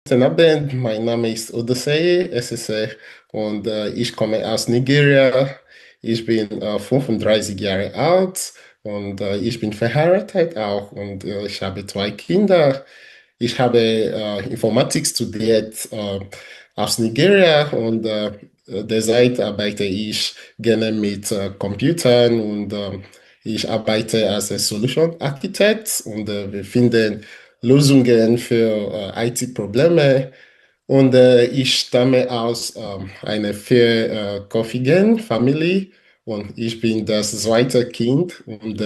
Guten Abend, mein Name ist Odoseiye Esese und ich komme aus Nigeria. Ich bin 35 Jahre alt und ich bin verheiratet auch und ich habe zwei Kinder. Ich habe Informatik studiert aus Nigeria und derzeit arbeite ich gerne mit Computern und ich arbeite als Solution Architect und wir finden Lösungen für IT-Probleme. Und ich stamme aus einer vierköpfigen Familie und ich bin das zweite Kind und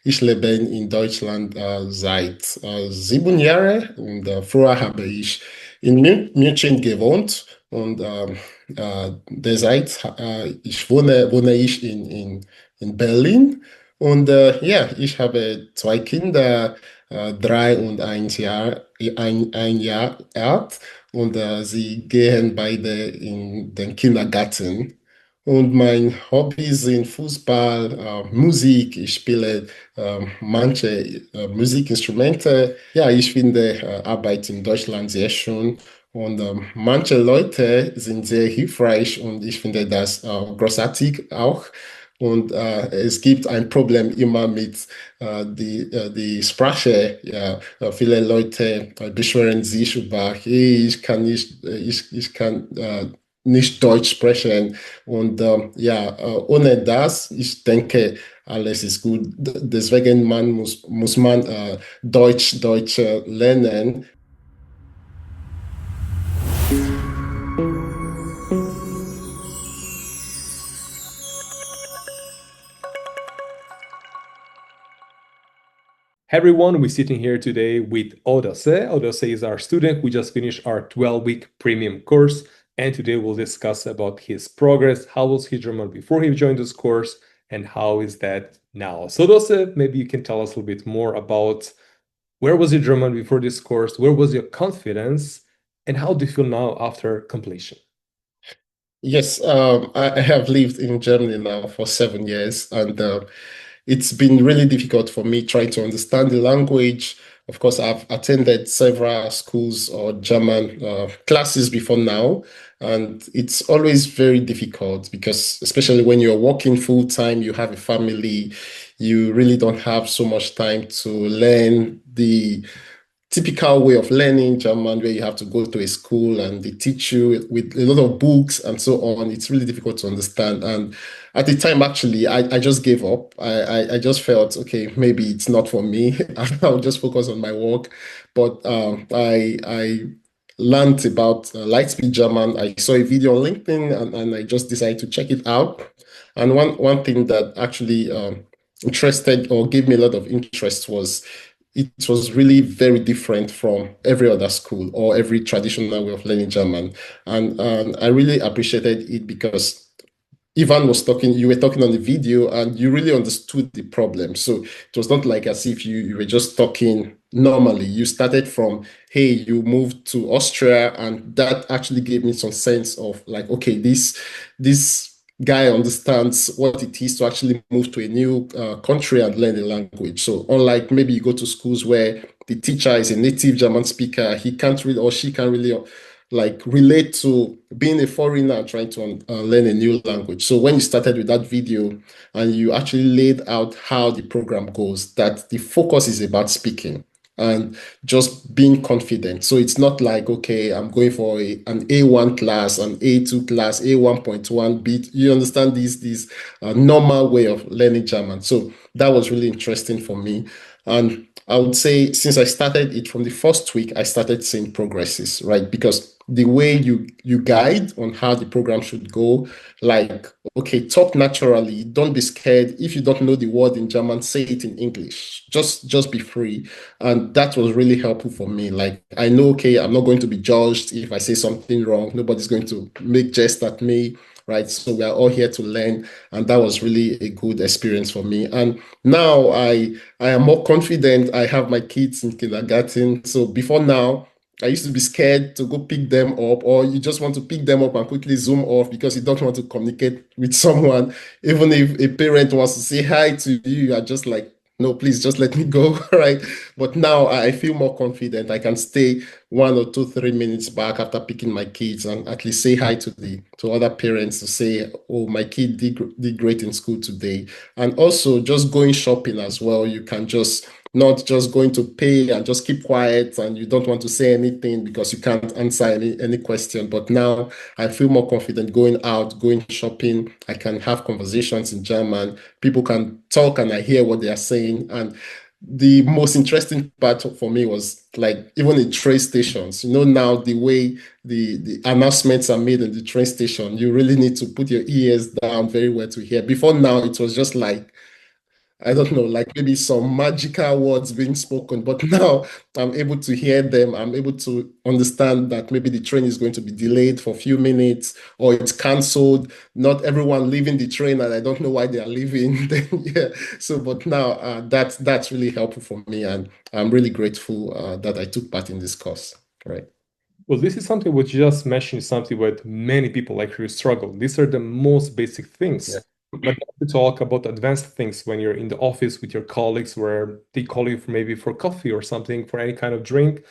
ich lebe in Deutschland seit 7 Jahren und früher habe ich in München gewohnt und derzeit wohne ich in Berlin und ja, ich habe zwei Kinder, 3 und 1 Jahr, ein Jahr alt und sie gehen beide in den Kindergarten. Und mein Hobby sind Fußball, Musik. Ich spiele manche Musikinstrumente. Ja, ich finde Arbeit in Deutschland sehr schön. Und manche Leute sind sehr hilfreich und ich finde das großartig auch. Und es gibt ein Problem immer mit die Sprache. Ja, viele Leute beschweren sich über, hey, ich kann nicht Deutsch sprechen. Und ja, ohne das, ich denke, alles ist gut. Deswegen muss man Deutsch lernen. Hey everyone, we're sitting here today with Odoseiye. Odoseiye is our student. We just finished our 12-week premium course, and today we'll discuss about his progress. How was his German before he joined this course, and how is that now? So Odoseiye, maybe you can tell us a little bit more about where was your German before this course, where was your confidence, and how do you feel now after completion? Yes, I have lived in Germany now for 7 years, and it's been really difficult for me trying to understand the language. Of course, I've attended several schools or German classes before now, and it's always very difficult because, especially when you're working full time, you have a family, you really don't have so much time to learn the typical way of learning German, where you have to go to a school and they teach you with a lot of books and so on. It's really difficult to understand. And at the time, actually, I just gave up. I just felt, okay, maybe it's not for me. I'll just focus on my work. But I learned about Lightspeed German. I saw a video on LinkedIn and I just decided to check it out. And one thing that actually interested or gave me a lot of interest was it was really very different from every other school or every traditional way of learning German. And I really appreciated it because Ivan was talking, you were talking on the video and you really understood the problem. So it was not like as if you were just talking normally. You started from, hey, you moved to Austria, and that actually gave me some sense of like, okay, this guy understands what it is to actually move to a new country and learn the language. So unlike maybe you go to schools where the teacher is a native German speaker, he can't really or she can't really like relate to being a foreigner and trying to learn a new language. So when you started with that video and you actually laid out how the program goes, that the focus is about speaking and just being confident. So it's not like, okay, I'm going for an A1 class, an A2 class, A1.1 bit. You understand this normal way of learning German. So that was really interesting for me. And I would say since I started it from the first week, I started seeing progresses, right? Because the way you guide on how the program should go, like, okay, talk naturally, don't be scared. If you don't know the word in German, say it in English. Just be free. And that was really helpful for me. Like I know, okay, I'm not going to be judged if I say something wrong. Nobody's going to make jest at me, right? So we are all here to learn, and that was really a good experience for me. And now I am more confident. I have my kids in kindergarten. So before now, I used to be scared to go pick them up, or you just want to pick them up and quickly zoom off because you don't want to communicate with someone. Even if a parent wants to say hi to you, you are just like, no, please just let me go, right? But now I feel more confident. I can stay 1 or 2, 3 minutes back after picking my kids and at least say hi to other parents to say, oh, my kid did great in school today. And also just going shopping as well. You can just not just going to pay and just keep quiet and you don't want to say anything because you can't answer any question. But now I feel more confident going out, going shopping. I can have conversations in German. People can talk and I hear what they are saying. And the most interesting part for me was like even in train stations, now the way the announcements are made in the train station, you really need to put your ears down very well to hear. Before now, it was just like I don't know, like maybe some magical words being spoken, but now I'm able to hear them. I'm able to understand that maybe the train is going to be delayed for a few minutes or it's canceled. Not everyone leaving the train, and I don't know why they are leaving. Then, yeah. So, but now that's really helpful for me, and I'm really grateful that I took part in this course. Right. Well, this is something which you just mentioned, is something with many people like you struggle. These are the most basic Yeah. things. But now to talk about advanced things when you're in the office with your colleagues where they call you for maybe for coffee or something, for any kind of drink.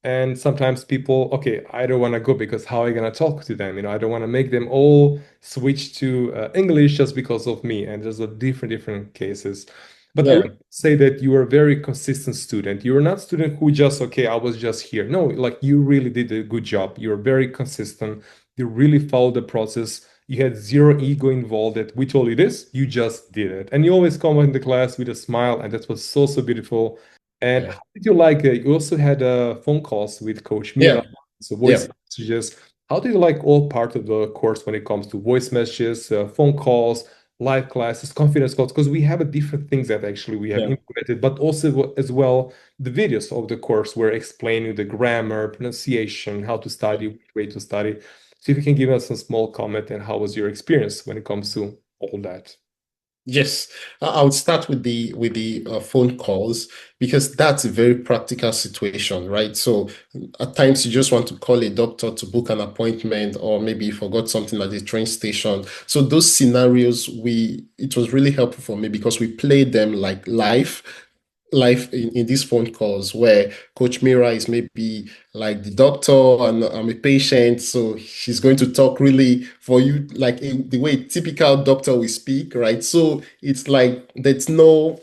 And sometimes people, okay, I don't want to go because how am I going to talk to them? I don't want to make them all switch to English just because of me. And there's a different cases. But I Yeah. really say that you are a very consistent student. You are not a student who just, okay, I was just here. No, like you really did a good job. You're very consistent. You really followed the process. You had zero ego involved that we told you this, you just did it. And you always come in the class with a smile, and that was so beautiful. And Yeah. how did you like it? You also had phone calls with Coach Mira, Yeah. so Yeah. voice messages. How do you like all part of the course when it comes to voice messages, phone calls, live classes, confidence calls? Because we have a different things that actually we have Yeah. implemented, but also as well the videos of the course were explaining the grammar, pronunciation, how to study, which way to study. So if you can give us a small comment and how was your experience when it comes to all that? Yes, I would start with the phone calls because that's a very practical situation, right? So at times you just want to call a doctor to book an appointment, or maybe you forgot something at the train station. So those scenarios, we it was really helpful for me because we played them like live in these phone calls where Coach Mira is maybe like the doctor and I'm a patient. So she's going to talk really for you, like the way a typical doctor will speak, right? So it's like there's no,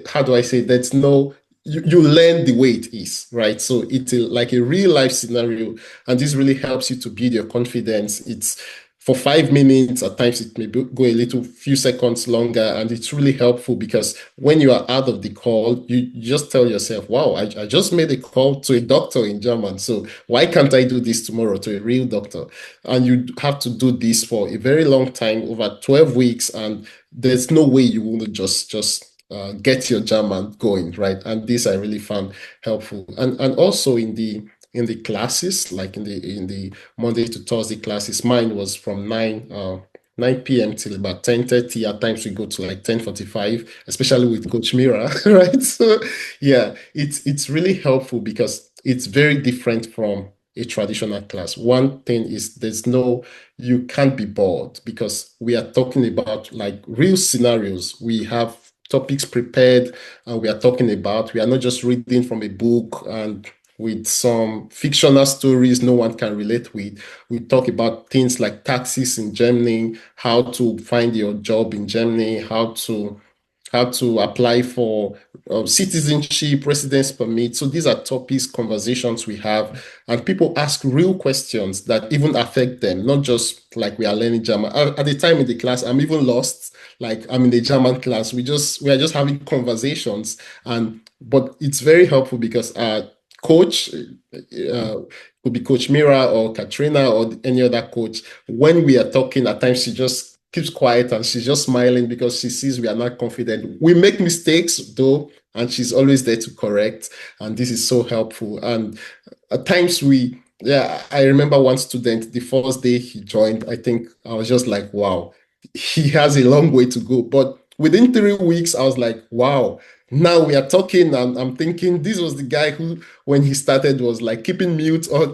how do I say, there's no, you learn the way it is, right? So it's like a real life scenario. And this really helps you to build your confidence. It's for 5 minutes, at times it may go a little few seconds longer, and it's really helpful because when you are out of the call, you just tell yourself, wow, I just made a call to a doctor in German. So why can't I do this tomorrow to a real doctor? And you have to do this for a very long time, over 12 weeks, and there's no way you will just get your German going, right? And this I really found helpful. And also in the classes, like in the Monday to Thursday classes, mine was from 9 p.m. till about 10:30. At times we go to like 10:45, especially with Coach Mira, right? So yeah, it's really helpful because it's very different from a traditional class. One thing is you can't be bored because we are talking about like real scenarios. We have topics prepared and we are not just reading from a book and with some fictional stories no one can relate with. We talk about things like taxes in Germany, how to find your job in Germany, how to apply for citizenship, residence permit. So these are topics, conversations we have, and people ask real questions that even affect them, not just like we are learning German. At the time in the class, I'm even lost. Like I'm in the German class, we are just having conversations, and but it's very helpful because coach could be Coach Mira or Katrina or any other coach. When we are talking, at times she just keeps quiet and she's just smiling because she sees we are not confident. We make mistakes though, and she's always there to correct. And this is so helpful. And at times yeah, I remember one student, the first day he joined, I think I was just like, wow, he has a long way to go. But within 3 weeks, I was like, wow. now we are talking, and I'm thinking this was the guy who, when he started, was like keeping mute or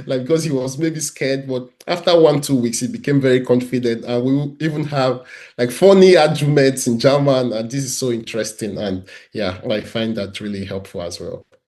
like because he was maybe scared. But after 1, 2 weeks, he became very confident, and we will even have like funny arguments in German, and this is so interesting. And yeah, I find that really helpful as well.